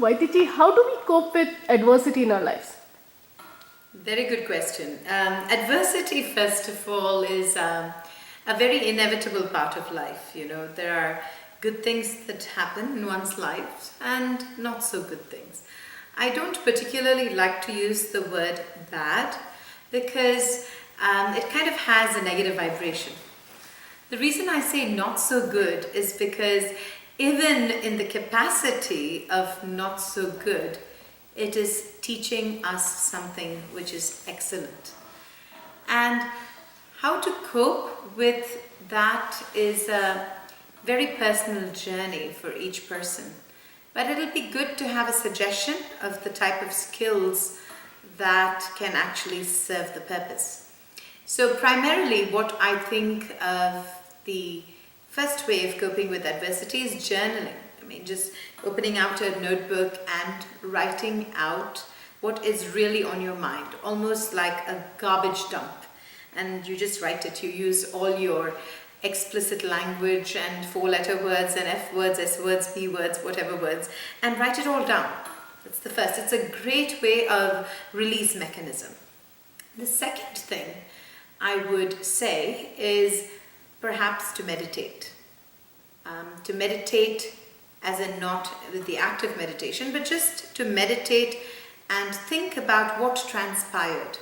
Vaidya, how do we cope with adversity in our lives? Very good question. Adversity, first of all, is a very inevitable part of life. You know, there are good things that happen in one's life and not so good things. I don't particularly like to use the word bad because it kind of has a negative vibration. The reason I say not so good is because even in the capacity of not so good, it is teaching us something which is excellent. And how to cope with that is a very personal journey for each person. But it'll be good to have a suggestion of the type of skills that can actually serve the purpose. So primarily what I think of the first way of coping with adversity is journaling. I mean, just opening out a notebook and writing out what is really on your mind, almost like a garbage dump. And you just write it. You use all your explicit language and 4-letter words and F words, S words, B words, whatever words, and write it all down. That's the first. It's a great way of release mechanism. The second thing I would say is perhaps to meditate. To meditate as in not with the act of meditation, but just to meditate and think about what transpired.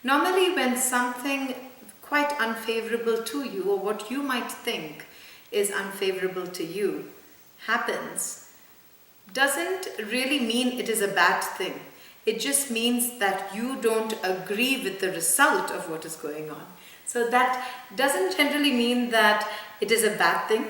Normally when something quite unfavorable to you, or what you might think is unfavorable to you, happens, doesn't really mean it is a bad thing. It just means that you don't agree with the result of what is going on. So that doesn't generally mean that it is a bad thing.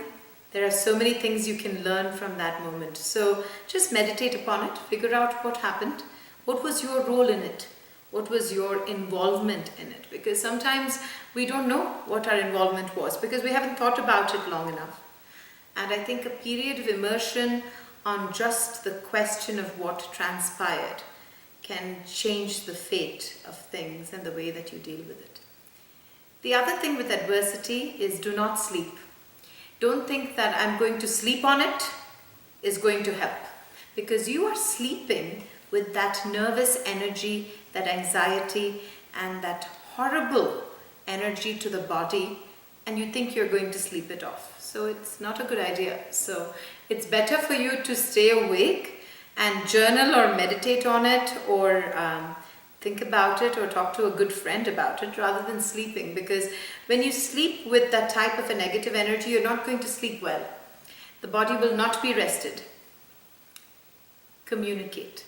There are so many things you can learn from that moment. So just meditate upon it, figure out what happened, what was your role in it, what was your involvement in it, because sometimes we don't know what our involvement was because we haven't thought about it long enough. And I think a period of immersion on just the question of what transpired can change the fate of things and the way that you deal with it. The other thing with adversity is do not sleep. Don't think that I'm going to sleep on it is going to help, because you are sleeping with that nervous energy, that anxiety, and that horrible energy to the body, and you think you're going to sleep it off. So it's not a good idea. So it's better for you to stay awake and journal or meditate on it, or think about it, or talk to a good friend about it, rather than sleeping. Because when you sleep with that type of a negative energy, you're not going to sleep well. The body will not be rested. Communicate.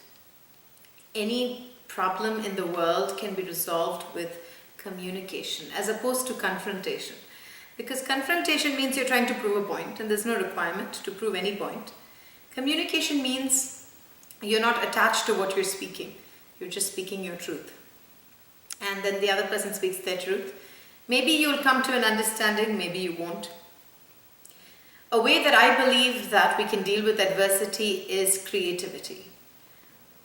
Any problem in the world can be resolved with communication as opposed to confrontation. Because confrontation means you're trying to prove a point, and there's no requirement to prove any point. Communication means you're not attached to what you're speaking. You're just speaking your truth. And then the other person speaks their truth. Maybe you'll come to an understanding, maybe you won't. A way that I believe that we can deal with adversity is creativity.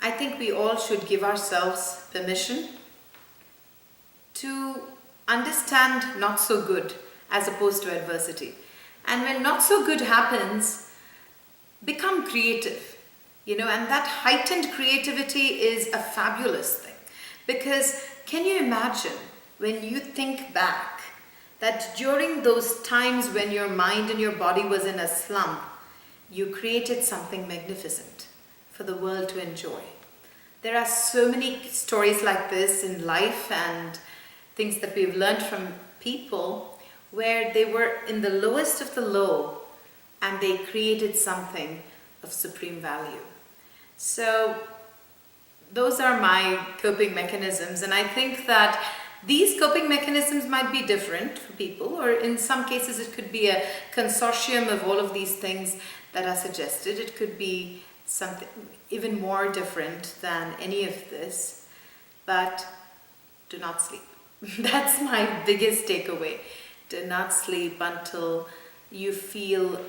I think we all should give ourselves permission to understand not so good as opposed to adversity. And when not so good happens, become creative. And that heightened creativity is a fabulous thing. Because can you imagine when you think back that during those times when your mind and your body was in a slump, you created something magnificent for the world to enjoy? There are so many stories like this in life and things that we've learned from people where they were in the lowest of the low and they created something of supreme value. So those are my coping mechanisms, and I think that these coping mechanisms might be different for people, or in some cases it could be a consortium of all of these things that are suggested. It could be something even more different than any of this, but do not sleep. That's my biggest takeaway. Do not sleep until you feel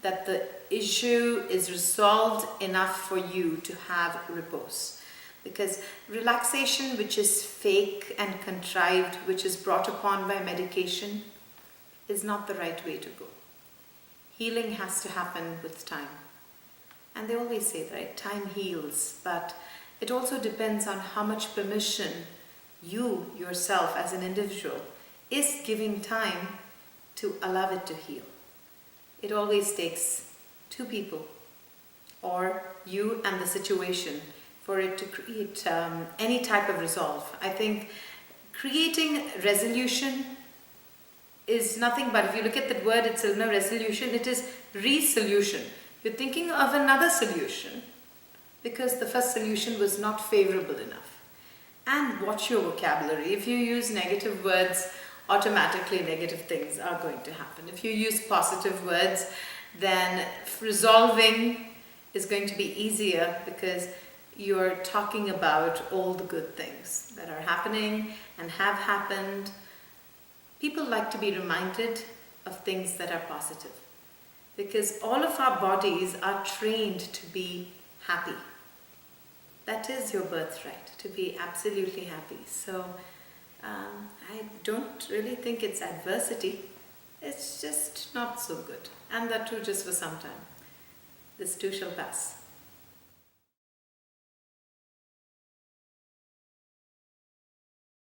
that the issue is resolved enough for you to have repose. Because relaxation, which is fake and contrived, which is brought upon by medication, is not the right way to go. Healing has to happen with time. And they always say, right, time heals, but it also depends on how much permission you yourself as an individual is giving time to allow it to heal. It always takes two people, or you and the situation, for it to create any type of resolve. I think creating resolution is nothing but, if you look at that word itself, no resolution, it is resolution. You're thinking of another solution because the first solution was not favorable enough. And watch your vocabulary. If you use negative words, automatically negative things are going to happen. If you use positive words, then resolving is going to be easier because you're talking about all the good things that are happening and have happened. People like to be reminded of things that are positive because all of our bodies are trained to be happy. That is your birthright, to be absolutely happy. So I don't really think it's adversity. It's just not so good. And that too just for some time. This too shall pass.